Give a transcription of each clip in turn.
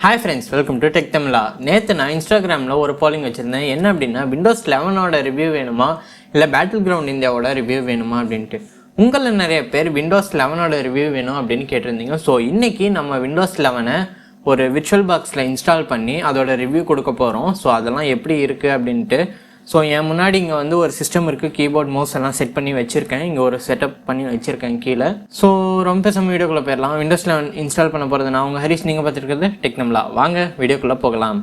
Hi friends, welcome to Tech Tamizha. நேற்று நான் இன்ஸ்டாகிராமில் ஒரு போலிங் வச்சுருந்தேன். என்ன அப்படின்னா விண்டோஸ் 11ஓட ரிவ்யூ வேணுமா இல்லை பேட்டில் கிரவுண்ட் இந்தியாவோட ரிவ்யூ வேணுமா அப்படின்ட்டு. உங்களில் நிறைய பேர் விண்டோஸ் 11ஓட ரிவ்யூ வேணும் அப்படின்னு கேட்டிருந்தீங்க. ஸோ இன்றைக்கி நம்ம விண்டோஸ் 11 ஒரு விர்ச்சுவல் பாக்ஸில் இன்ஸ்டால் பண்ணி அதோட ரிவ்யூ கொடுக்க போகிறோம். ஸோ அதெல்லாம் எப்படி இருக்குது அப்படின்ட்டு. ஸோ என் முன்னாடி இங்கே வந்து ஒரு சிஸ்டம் இருக்குது, கீபோர்ட் மவுஸ் எல்லாம் செட் பண்ணி வச்சுருக்கேன். இங்கே ஒரு செட்டப் பண்ணி வச்சுருக்கேன் கீழே. ஸோ ரொம்ப பேசாமல் வீடியோக்குள்ளே போயிடலாம். விண்டோஸ் 11 இன்ஸ்டால் பண்ண போகிறது நான் உங்கள் ஹரிஷ், நீங்கள் பார்த்துருக்கிறது டெக் தமிழா. வாங்க வீடியோக்குள்ளே போகலாம்.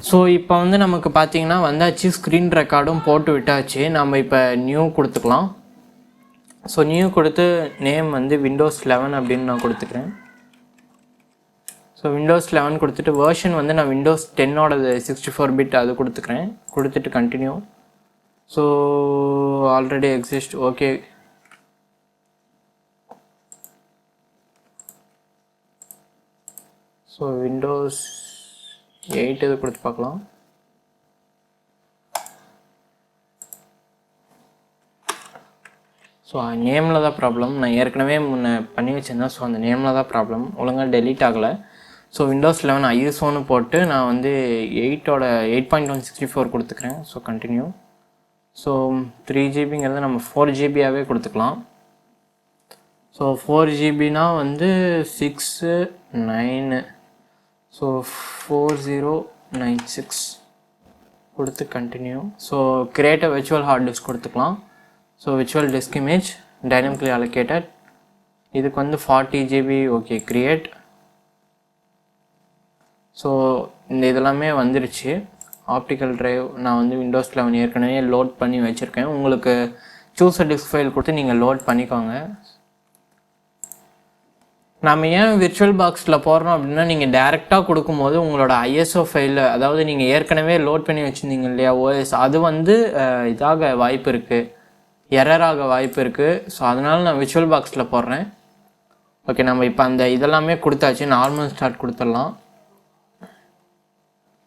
ஸோ இப்போ வந்து நமக்கு பார்த்தீங்கன்னா வந்தாச்சு, ஸ்க்ரீன் ரெக்கார்டும் போட்டு விட்டாச்சு. நம்ம இப்போ நியூ கொடுத்துக்கலாம். ஸோ நியூ கொடுத்து நேம் வந்து விண்டோஸ் 11 அப்படின்னு நான் கொடுத்துக்கிறேன். ஸோ விண்டோஸ் 11 கொடுத்துட்டு வேர்ஷன் வந்து நான் விண்டோஸ் 10ஓடது 64 பிட் அது கொடுத்துக்கிறேன். கொடுத்துட்டு continue. So already exist, okay. So Windows 8 இது கொடுத்து பார்க்கலாம். ஸோ நேமில் தான் ப்ராப்ளம். நான் ஏற்கனவே முன்னே பண்ணி வச்சுருந்தேன். ஸோ அந்த நேமில் தான் ப்ராப்ளம், ஒழுங்காக டெலீட் ஆகலை. ஸோ விண்டோஸ் 11 ஐஎஸ்ஓன்னு போட்டு நான் வந்து 8.164 கொடுத்துக்கிறேன். So continue. ஸோ 3GB நம்ம 4GB கொடுத்துக்கலாம். ஸோ 4GB வந்து 6/9, ஸோ 4096 கொடுத்து continue. So create a virtual hard disk கொடுத்துக்கலாம். So virtual disk image dynamically allocated. இதுக்கு வந்து 40GB, ஓகே. கிரியேட். ஸோ இந்த இதெல்லாமே வந்துருச்சு. ஆப்டிக்கல் ட்ரைவ் நான் வந்து விண்டோஸ் 11 ஏற்கனவே லோட் பண்ணி வச்சுருக்கேன். உங்களுக்கு சூஸ் அ டிஸ்க் ஃபைல் கொடுத்து நீங்கள் லோட் பண்ணிக்கோங்க. நம்ம ஏன் விர்ச்சுவல் பாக்ஸில் போடுறோம் அப்படின்னா, நீங்கள் டேரெக்டாக கொடுக்கும்போது உங்களோட ஐஎஸ்ஓ ஃபைலில், அதாவது நீங்கள் ஏற்கனவே லோட் பண்ணி வச்சுருந்தீங்க இல்லையா ஓஎஸ், அது வந்து இதாக வாய்ப்பு இருக்குது, எரராக வாய்ப்பு இருக்குது. ஸோ அதனால் நான் விர்ச்சுவல் பாக்ஸில் போடுறேன். ஓகே, நம்ம இப்போ அந்த இதெல்லாமே கொடுத்தாச்சு. நார்மல் ஸ்டார்ட் கொடுத்துடலாம்.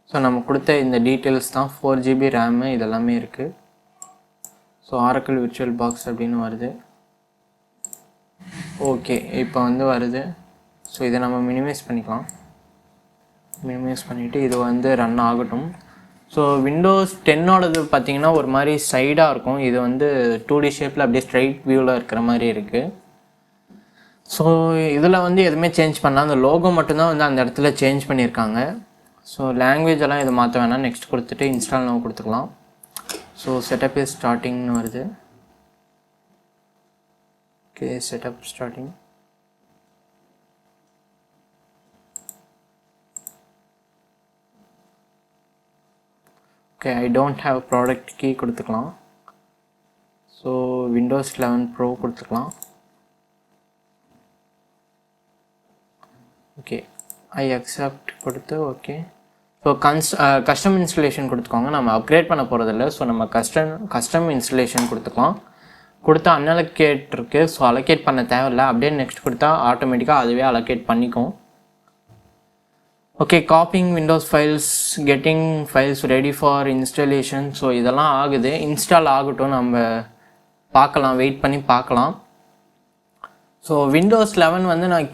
ஸோ நம்ம கொடுத்த இந்த டீட்டெயில்ஸ் தான் 4GB ரேமு இதெல்லாமே இருக்குது. ஸோ ஆரக்கிள் விர்ச்சுவல் பாக்ஸ் அப்படின்னு வருது. ஓகே, இப்போ வந்து வருது. ஸோ இதை நம்ம மினிமைஸ் பண்ணிக்கலாம். மினிமைஸ் பண்ணிவிட்டு இது வந்து ரன் ஆகட்டும். ஸோ விண்டோஸ் 10ஓடது பார்த்திங்கன்னா ஒரு மாதிரி சைடாக இருக்கும். இது வந்து 2D ஷேப்பில் அப்படியே ஸ்ட்ரைட் வியூவில் இருக்கிற மாதிரி இருக்குது. ஸோ இதில் வந்து எதுவுமே சேஞ்ச் பண்ணலாம். அந்த லோகோ மட்டும்தான் வந்து அந்த இடத்துல சேஞ்ச் பண்ணியிருக்காங்க. ஸோ லாங்குவேஜ் எல்லாம் இது மாற்ற வேணாம். நெக்ஸ்ட் கொடுத்துட்டு இன்ஸ்டால் நம்ம கொடுத்துக்கலாம். ஸோ செட்டப் இஸ் ஸ்டார்டிங்னு வருது. Okay, setup starting. Okay, I don't have product key கொடுத்துக்கலாம். ஸோ விண்டோஸ் 11 ப்ரோ கொடுத்துக்கலாம். ஓகே, ஐ அக்செப்ட் கொடுத்து ஓகே. ஸோ கஸ்டம் இன்ஸ்டலேஷன் கொடுத்துக்கோங்க. நம்ம அப்கிரேட் பண்ண போகிறதில்ல. ஸோ நம்ம கஸ்டம் இன்ஸ்டலேஷன் கொடுத்துக்கலாம். கொடுத்தா அன்அலோகேட் இருக்குது. ஸோ அலோகேட் பண்ண தேவையில்லை. அப்படியே நெக்ஸ்ட் கொடுத்தா ஆட்டோமேட்டிக்காக அதுவே அலோகேட் பண்ணிக்கும். Okay, copying Windows files, getting files ready for installation. So இதெல்லாம் ஆகுது. இன்ஸ்டால் ஆகட்டும், நம்ம பார்க்கலாம், வெயிட் பண்ணி பார்க்கலாம். ஸோ விண்டோஸ் 11 வந்து நான்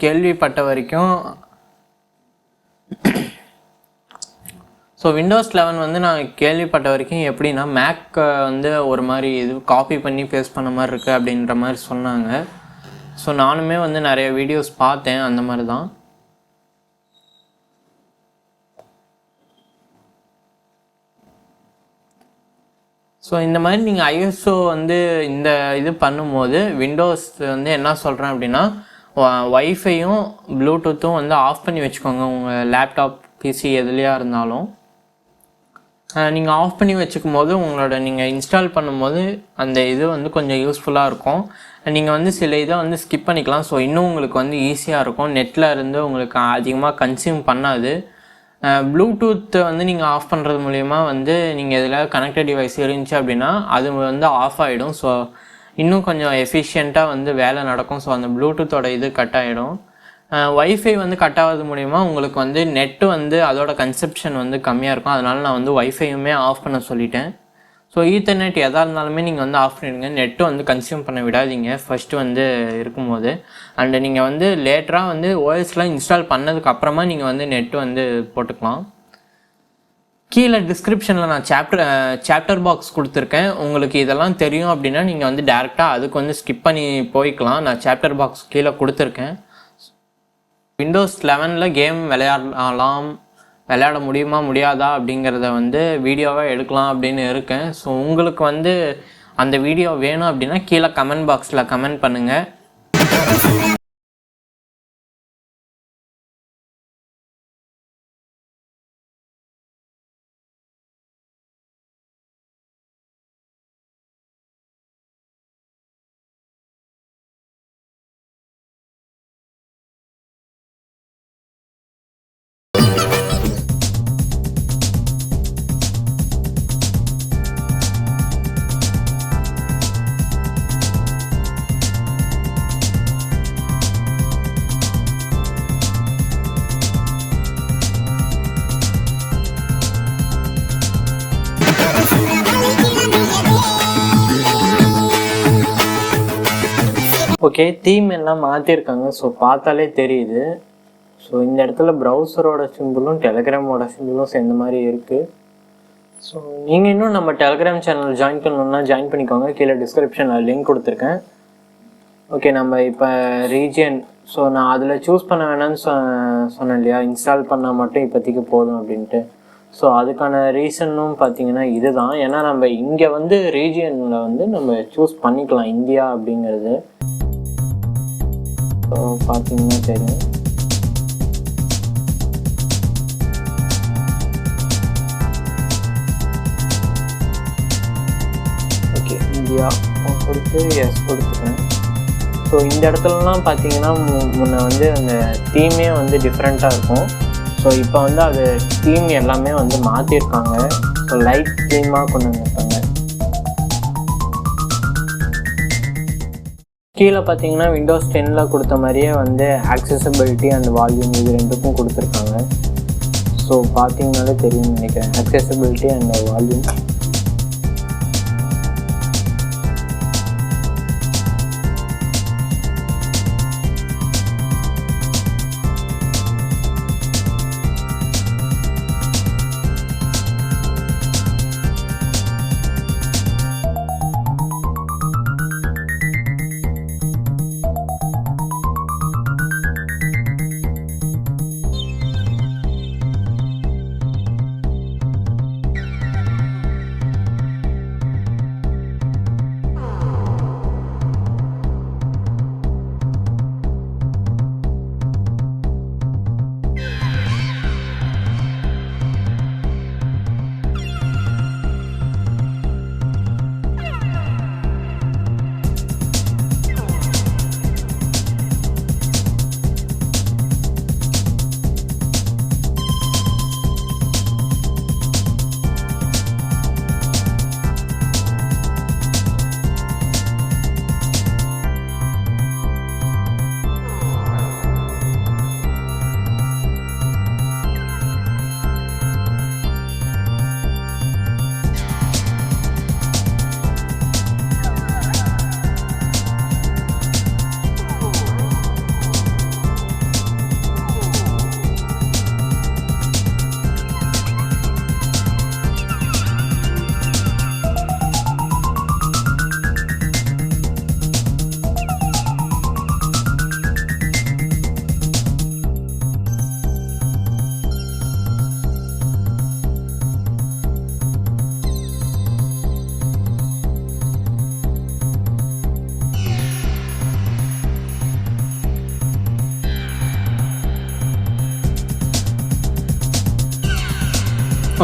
கேள்விப்பட்ட வரைக்கும் எப்படின்னா, மேக் வந்து ஒரு மாதிரி இது காப்பி பண்ணி பேஸ்ட் பண்ண மாதிரி இருக்குது அப்படின்ற மாதிரி சொன்னாங்க. ஸோ நானுமே வந்து நிறைய வீடியோஸ் பார்த்தேன், அந்த மாதிரி தான். ஸோ இந்த மாதிரி நீங்கள் ஐஎஸ்ஓ வந்து இந்த இது பண்ணும்போது விண்டோஸ் வந்து என்ன சொல்கிறேன் அப்படின்னா, வைஃபையும் ப்ளூடூத்தும் வந்து ஆஃப் பண்ணி வச்சுக்கோங்க. உங்கள் லேப்டாப், பிசி எதுலையா இருந்தாலும் நீங்கள் ஆஃப் பண்ணி வச்சுக்கும் போது நீங்கள் இன்ஸ்டால் பண்ணும்போது அந்த இது வந்து கொஞ்சம் யூஸ்ஃபுல்லாக இருக்கும். நீங்கள் வந்து சில இதை வந்து ஸ்கிப் பண்ணிக்கலாம். ஸோ இன்னும் உங்களுக்கு வந்து ஈஸியாக இருக்கும். நெட்டில் இருந்து உங்களுக்கு அதிகமாக கன்சியூம் பண்ணாது. ப்ளூடூத்தை வந்து நீங்கள் ஆஃப் பண்ணுறது மூலிமா வந்து நீங்கள் இதில் கனெக்டட் டிவைஸ் இருந்துச்சு அப்படின்னா அது வந்து ஆஃப் ஆகிடும். ஸோ இன்னும் கொஞ்சம் எஃபிஷியண்ட்டாக வந்து வேலை நடக்கும். ஸோ அந்த ப்ளூடூத்தோட இது கட் ஆகிடும். வைஃபை வந்து கட் ஆகிறது மூலிமா உங்களுக்கு வந்து நெட்டு வந்து அதோட கன்சப்ஷன் வந்து கம்மியாக இருக்கும். அதனால் நான் வந்து வைஃபையுமே ஆஃப் பண்ண சொல்லிட்டேன். ஸோ ஈத்தர்நெட் எதாக இருந்தாலுமே நீங்கள் வந்து ஆஃப் பண்ணிவிடுங்க. நெட்டு வந்து கன்சியூம் பண்ண விடாதீங்க ஃபஸ்ட்டு வந்து இருக்கும்போது. அண்டு நீங்கள் வந்து லேட்டராக வந்து ஓஎஸ்லாம் இன்ஸ்டால் பண்ணதுக்கு அப்புறமா நீங்கள் வந்து நெட்டு வந்து போட்டுக்கலாம். கீழே டிஸ்கிரிப்ஷனில் நான் சாப்டர் பாக்ஸ் கொடுத்துருக்கேன். உங்களுக்கு இதெல்லாம் தெரியும் அப்படின்னா நீங்கள் வந்து டேரெக்டாக அதுக்கு வந்து ஸ்கிப் பண்ணி போய்க்கலாம். நான் சாப்டர் பாக்ஸ் கீழே கொடுத்துருக்கேன். விண்டோஸ் 11 கேம் விளையாட முடியுமா முடியாதா அப்படிங்கிறத வந்து வீடியோவாக எடுக்கலாம் அப்படின்னு இருக்கேன். ஸோ உங்களுக்கு வந்து அந்த வீடியோ வேணும் அப்படின்னா கீழே கமெண்ட் பாக்ஸில் கமெண்ட் பண்ணுங்கள். ஓகே, தீம் எல்லாம் மாற்றிருக்காங்க. ஸோ பார்த்தாலே தெரியுது. ஸோ இந்த இடத்துல ப்ரௌசரோட சிம்பிளும் டெலகிராமோட சிம்பிளும் சேர்ந்த மாதிரி இருக்குது. ஸோ நீங்கள் இன்னும் நம்ம டெலகிராம் சேனல் ஜாயின் பண்ணணுன்னா ஜாயின் பண்ணிக்கோங்க. கீழே டிஸ்கிரிப்ஷனில் லிங்க் கொடுத்துருக்கேன். ஓகே, நம்ம இப்போ ரீஜியன், ஸோ நான் அதில் சூஸ் பண்ண வேணாம்னு சொன்னேன் இல்லையா, இன்ஸ்டால் பண்ணால் மட்டும் இப்போதைக்கு போதும் அப்படின்ட்டு. ஸோ அதுக்கான ரீசனும் பார்த்தீங்கன்னா இதுதான். ஏன்னா நம்ம இங்கே வந்து ரீஜியனில் வந்து நம்ம சூஸ் பண்ணிக்கலாம் இந்தியா அப்படிங்கிறது. ஸோ பார்த்தீங்கன்னா தெரியும். ஓகே, இந்தியா கொடுத்து எஸ் கொடுத்துக்கிறேன். ஸோ இந்த இடத்துலலாம் பார்த்தீங்கன்னா முன்ன வந்து அந்த தீமே வந்து டிஃப்ரெண்ட்டாக இருக்கும். ஸோ இப்போ வந்து அது தீம் எல்லாமே வந்து மாற்றிருக்காங்க. ஸோ லைட் தீமாக கொண்டு வந்திருக்காங்க. கீழே பார்த்தீங்கன்னா விண்டோஸ் 10 கொடுத்த மாதிரியே வந்து ஆக்சசபிலிட்டி அண்ட் வால்யூம் இது ரெண்டுக்கும் கொடுத்துருக்காங்க. ஸோ பார்த்தீங்கன்னாலே தெரியும்னு நினைக்கிறேன், accessibility and volume.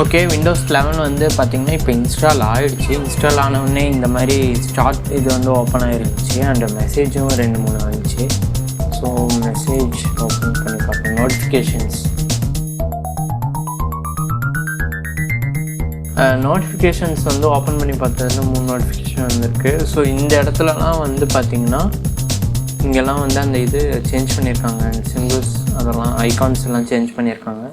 Okay, Windows 11 வந்து பார்த்திங்கன்னா இப்போ இன்ஸ்டால் ஆகிடுச்சு. இன்ஸ்டால் ஆனவுடனே இந்த மாதிரி ஸ்டார்ட் இது வந்து ஓப்பன் ஆகிருந்துச்சு. அண்ட் மெசேஜும் 2-3 வந்துச்சு. ஸோ மெசேஜ் ஓப்பன் பண்ணி பார்ப்பேன். நோட்டிஃபிகேஷன்ஸ் வந்து ஓப்பன் பண்ணி பார்த்ததுல 3 நோட்டிஃபிகேஷன் வந்திருக்கு. ஸோ இந்த இடத்துலலாம் வந்து பார்த்திங்கன்னா இங்கெல்லாம் வந்து அந்த இது சேஞ்ச் பண்ணியிருக்காங்க. சிம்பிள்ஸ் அதெல்லாம் ஐகான்ஸ் எல்லாம் சேஞ்ச் பண்ணியிருக்காங்க.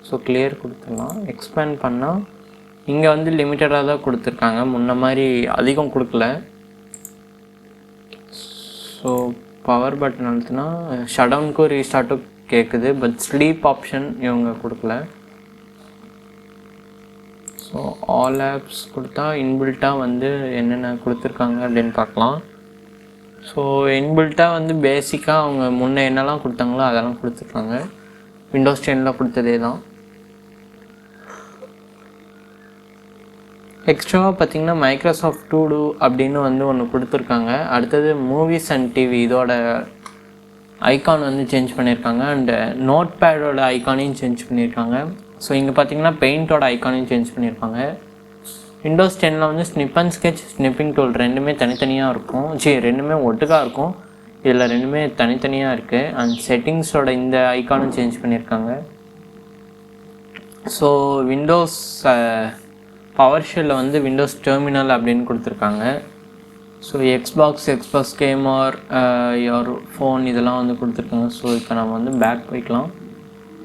ஸோ கிளியர் கொடுத்துடலாம். எக்ஸ்பேண்ட் பண்ணால் இங்கே வந்து லிமிட்டடாக தான் கொடுத்துருக்காங்க, முன்ன மாதிரி அதிகம் கொடுக்கல. ஸோ பவர் பட்டன் அழுத்தினா ஷட் டவுனுக்கும் ரீஸ்டார்ட்டும் கேட்குது, பட் ஸ்லீப் ஆப்ஷன் இவங்க கொடுக்கல. ஸோ ஆல் ஆப்ஸ் கொடுத்தா இன்பில்ட்டாக வந்து என்னென்ன கொடுத்துருக்காங்க அப்படின்னு பார்க்கலாம். ஸோ இன்பில்ட்டாக வந்து பேசிக்காக அவங்க முன்னே என்னெல்லாம் கொடுத்தாங்களோ அதெல்லாம் கொடுத்துருக்காங்க, விண்டோஸ் 10 கொடுத்ததே தான். எக்ஸ்ட்ராவாக பார்த்திங்கன்னா மைக்ரோசாஃப்ட் டு டூ அப்படின்னு வந்து ஒன்று கொடுத்துருக்காங்க. அடுத்தது மூவிஸ் அண்ட் டிவி இதோட ஐக்கான் வந்து சேஞ்ச் பண்ணியிருக்காங்க, அண்டு நோட் பேடோட ஐக்கானையும் சேஞ்ச் பண்ணியிருக்காங்க. ஸோ இங்கே பார்த்திங்கன்னா பெயிண்டோட ஐக்கானையும் சேஞ்ச் பண்ணியிருக்காங்க. விண்டோஸ் 10 வந்து snip and sketch, snipping tool ரெண்டுமே தனித்தனியாக இருக்கும், ரெண்டுமே ஒட்டுக்காக இருக்கும். இதில் ரெண்டுமே தனித்தனியாக இருக்குது. அண்ட் செட்டிங்ஸோட இந்த ஐக்கானும் சேஞ்ச் பண்ணியிருக்காங்க. ஸோ விண்டோஸ் பவர் ஷெல்லில் வந்து விண்டோஸ் டெர்மினல் அப்படின்னு கொடுத்துருக்காங்க. So Xbox game or your phone இதெல்லாம் வந்து கொடுத்துருக்காங்க. ஸோ இப்போ நம்ம வந்து பேக் போய்க்கலாம்.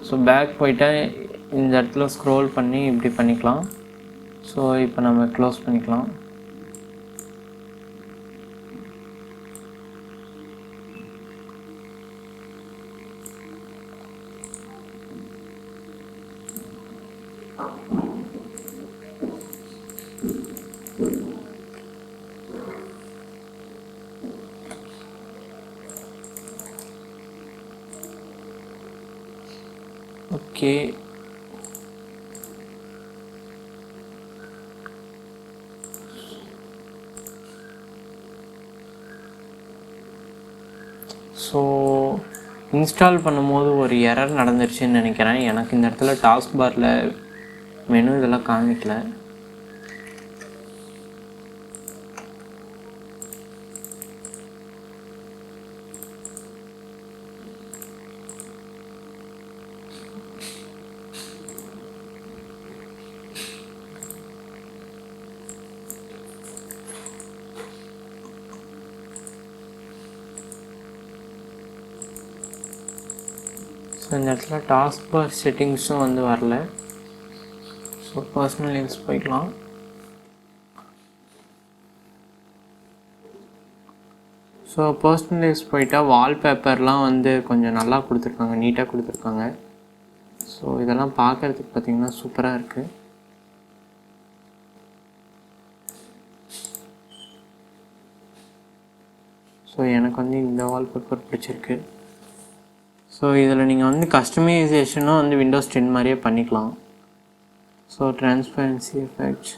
ஸோ பேக் போயிட்டால் இந்த இடத்துல ஸ்க்ரோல் பண்ணி இப்படி பண்ணிக்கலாம். ஸோ இப்போ நம்ம க்ளோஸ் பண்ணிக்கலாம். ஓகே, ஸோ இன்ஸ்டால் பண்ணும்போது ஒரு எரர் நடந்துருச்சுன்னு நினைக்கிறேன். எனக்கு இந்த இடத்துல டாஸ்க் பாரில் மெனு இதெல்லாம் காமிக்கல. ஸோ இந்த இடத்துல டாஸ்க் பார் செட்டிங்ஸும் வந்து வரல. ஸோ பர்சனல் யூஸ் போய்க்கலாம். ஸோ பர்சனல் யூஸ் போயிட்டால் வால்பேப்பர்லாம் வந்து கொஞ்சம் நல்லா கொடுத்துருக்காங்க, நீட்டாக கொடுத்துருக்காங்க. ஸோ இதெல்லாம் பார்க்குறதுக்கு பார்த்திங்கன்னா சூப்பராக இருக்குது. ஸோ எனக்கு வந்து இந்த வால்பேப்பர் பிடிச்சிருக்கு. ஸோ இதில் நீங்கள் வந்து கஸ்டமைசேஷனும் வந்து விண்டோஸ் 10 மாதிரியே பண்ணிக்கலாம். ஸோ ட்ரான்ஸ்பரன்சி எஃபெக்ட்ஸ்,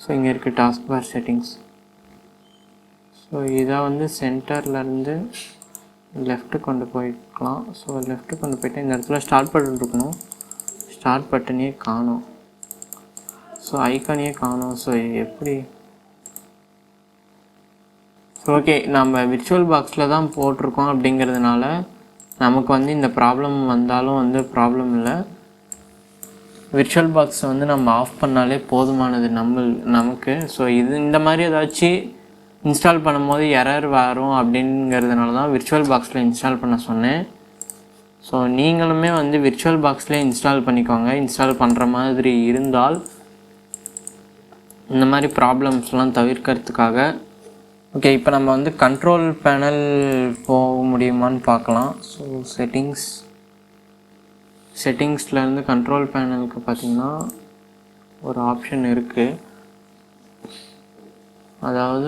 ஸோ இங்கே இருக்குது டாஸ்க் பார் செட்டிங்ஸ். ஸோ இதை வந்து சென்டர்லேருந்து லெஃப்ட்டு கொண்டு போய்க்கலாம். ஸோ லெஃப்ட்டு கொண்டு போய்ட்டு இந்த இடத்துல ஸ்டார்ட் பட்டன் இருக்கணும், ஸ்டார்ட் பட்டனையே காணும். ஸோ ஐக்கானையே காணும். ஸோ எப்படி? ஸோ ஓகே, நம்ம விர்ச்சுவல் பாக்ஸில் தான் போட்டிருக்கோம் அப்படிங்கிறதுனால நமக்கு வந்து இந்த ப்ராப்ளம் வந்தாலும் வந்து ப்ராப்ளம் இல்லை. விர்ச்சுவல் பாக்ஸை வந்து நம்ம ஆஃப் பண்ணாலே போதுமானது நமக்கு. ஸோ இந்த மாதிரி ஏதாச்சும் இன்ஸ்டால் பண்ணும்போது எரர் வரும் அப்படிங்கிறதுனால தான் விர்ச்சுவல் பாக்ஸில் இன்ஸ்டால் பண்ண சொன்னேன். ஸோ நீங்களுமே வந்து விர்ச்சுவல் பாக்ஸ்லேயே இன்ஸ்டால் பண்ணிக்கோங்க. இன்ஸ்டால் பண்ணுற மாதிரி இருந்தால் இந்த மாதிரி ப்ராப்ளம்ஸ்லாம் தவிர்க்கிறதுக்காக. ஓகே, இப்போ நம்ம வந்து கண்ட்ரோல் பேனல் போக முடியுமான்னு பார்க்கலாம். ஸோ செட்டிங்ஸ்லேருந்து கண்ட்ரோல் பேனலுக்கு பார்த்திங்கன்னா ஒரு ஆப்ஷன் இருக்குது. அதாவது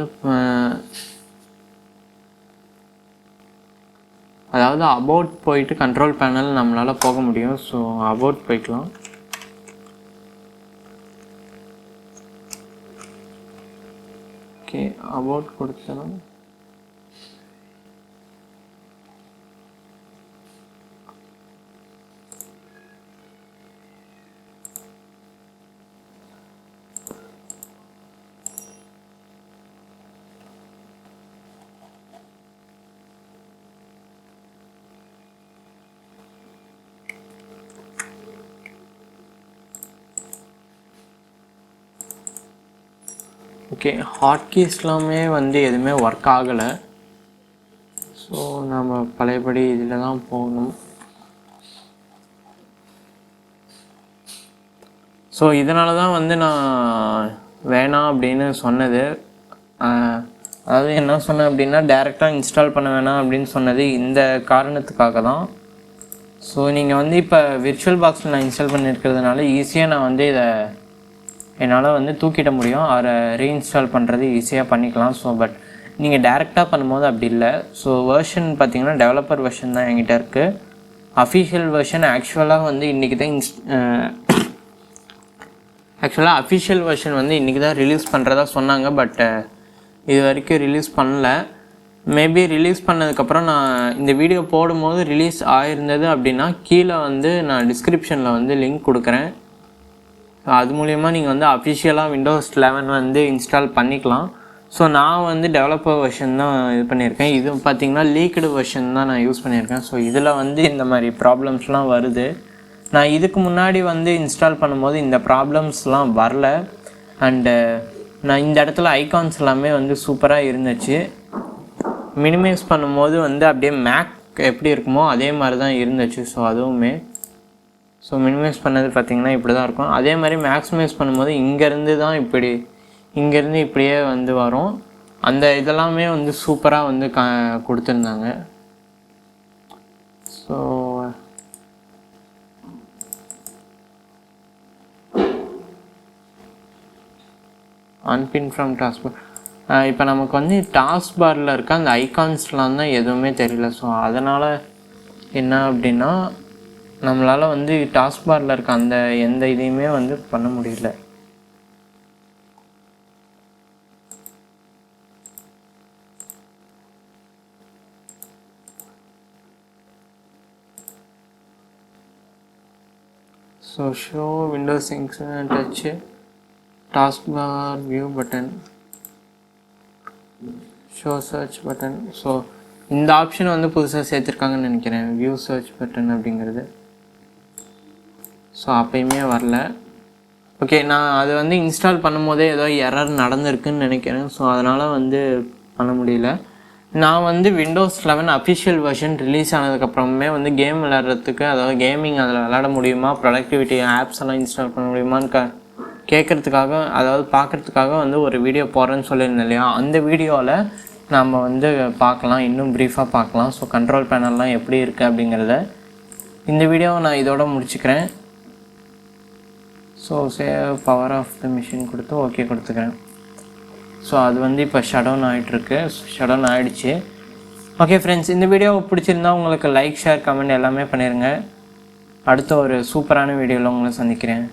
அபவுட் போயிட்டு கண்ட்ரோல் பேனல் நம்மளால் போக முடியும். ஸோ அபவுட் போய்க்கலாம். ஓகே, அபவுட் கொடுத்தலாம். ஓகே, ஹாட்கீஸ் எல்லாமே வந்து எதுவுமே ஒர்க் ஆகலை. ஸோ நம்ம பழையபடி இதில் தான் போகணும். ஸோ இதனால தான் வந்து நான் வேணாம் அப்படின்னு சொன்னது. அதாவது என்ன சொன்னேன் அப்படின்னா, டேரெக்டாக இன்ஸ்டால் பண்ண வேணாம் அப்படின்னு சொன்னது இந்த காரணத்துக்காக தான். ஸோ நீங்கள் வந்து இப்போ விர்ச்சுவல் பாக்ஸில் நான் இன்ஸ்டால் பண்ணியிருக்கிறதுனால ஈஸியாக நான் வந்து இதை என்னால் வந்து தூக்கிட முடியும். அதை ரீஇன்ஸ்டால் பண்ணுறது ஈஸியாக பண்ணிக்கலாம். ஸோ பட் நீங்கள் டேரெக்டாக பண்ணும்போது அப்படி இல்லை. ஸோ வெர்ஷன் பார்த்திங்கன்னா டெவலப்பர் வெர்ஷன் தான் என்கிட்ட இருக்குது. அஃபிஷியல் வெர்ஷன் ஆக்சுவலாக வந்து இன்றைக்கி தான் அஃபிஷியல் வெர்ஷன் வந்து இன்றைக்கி தான் ரிலீஸ் பண்ணுறதா சொன்னாங்க. பட் இது வரைக்கும் ரிலீஸ் பண்ணல. மேபி ரிலீஸ் பண்ணதுக்கப்புறம் நான் இந்த வீடியோ போடும்போது ரிலீஸ் ஆகிருந்தது அப்படின்னா கீழே வந்து நான் டிஸ்கிரிப்ஷனில் வந்து லிங்க் கொடுக்குறேன். அது மூலயமா நீங்கள் வந்து அஃபிஷியலாக விண்டோஸ் 11 வந்து இன்ஸ்டால் பண்ணிக்கலாம். ஸோ நான் வந்து டெவலப்பர் வெர்ஷன் தான் இது பண்ணியிருக்கேன். இது பார்த்திங்கன்னா லீக்டு வெர்ஷன் தான் நான் யூஸ் பண்ணியிருக்கேன். ஸோ இதில் வந்து இந்த மாதிரி ப்ராப்ளம்ஸ்லாம் வருது. நான் இதுக்கு முன்னாடி வந்து இன்ஸ்டால் பண்ணும்போது இந்த ப்ராப்ளம்ஸ்லாம் வரல. அண்டு நான் இந்த இடத்துல ஐகான்ஸ் எல்லாமே வந்து சூப்பராக இருந்துச்சு. மினிமைஸ் பண்ணும்போது வந்து அப்படியே மேக் எப்படி இருக்குமோ அதே மாதிரி தான் இருந்துச்சு. ஸோ அதுவுமே ஸோ மினிமைஸ் பண்ணது பார்த்திங்கன்னா இப்படி தான் இருக்கும். அதே மாதிரி மேக்ஸிமைஸ் பண்ணும்போது இங்கேருந்து தான் இங்கேருந்து இப்படியே வந்து வரும். அந்த இதெல்லாமே வந்து சூப்பராக வந்து கொடுத்துருந்தாங்க. ஸோ அன்பின் ஃப்ரம் டாஸ்க் இப்போ நமக்கு வந்து டாஸ்க் பாரில் இருக்க அந்த ஐகான்ஸ்லாம் தான் எதுவுமே தெரியல. ஸோ அதனால் என்ன அப்படின்னா நம்மளால் வந்து டாஸ்க் பாரில் இருக்க அந்த எந்த இதையுமே வந்து பண்ண முடியல. So show windows syncs touch task bar view button show search button. So இந்த ஆப்ஷன் வந்து புதுசாக சேர்த்துருக்காங்கன்னு நினைக்கிறேன், வியூ சர்ச் பட்டன் அப்படிங்கிறது. ஸோ அப்பயுமே வரல. ஓகே, நான் அது வந்து இன்ஸ்டால் பண்ணும்போதே ஏதோ எரர் நடந்திருக்குன்னு நினைக்கிறேன். ஸோ அதனால் வந்து பண்ண முடியல. நான் வந்து விண்டோஸ் 11 அஃபிஷியல் வெர்ஷன் ரிலீஸ் ஆனதுக்கப்புறமே வந்து கேம் விளையாடுறதுக்கு, அதாவது கேமிங் அதில் விளையாட முடியுமா, ப்ரொடக்டிவிட்டி ஆப்ஸ் எல்லாம் இன்ஸ்டால் பண்ண முடியுமான்னு கேட்குறதுக்காக, அதாவது பார்க்குறதுக்காக வந்து ஒரு வீடியோ போடுறேன்னு சொல்லியிருந்தேன் இல்லையா, அந்த வீடியோவில் நாம் வந்து பார்க்கலாம், இன்னும் ப்ரீஃபாக பார்க்கலாம். ஸோ கண்ட்ரோல் பேனல்லாம் எப்படி இருக்குது அப்படிங்கிறத இந்த வீடியோவை நான் இதோட முடிச்சுக்கிறேன். So save power off the machine கொடுத்து ஓகே கொடுத்துக்கிறேன். ஸோ அது வந்து இப்போ ஷடவுன் ஆகிட்டுருக்கு. ஷடவுன் ஆகிடுச்சு. ஓகே ஃப்ரெண்ட்ஸ், இந்த வீடியோ பிடிச்சிருந்தா உங்களுக்கு லைக், ஷேர், கமெண்ட் எல்லாமே பண்ணிடுங்க. அடுத்த ஒரு சூப்பரான வீடியோவில் உங்களை சந்திக்கிறேன்.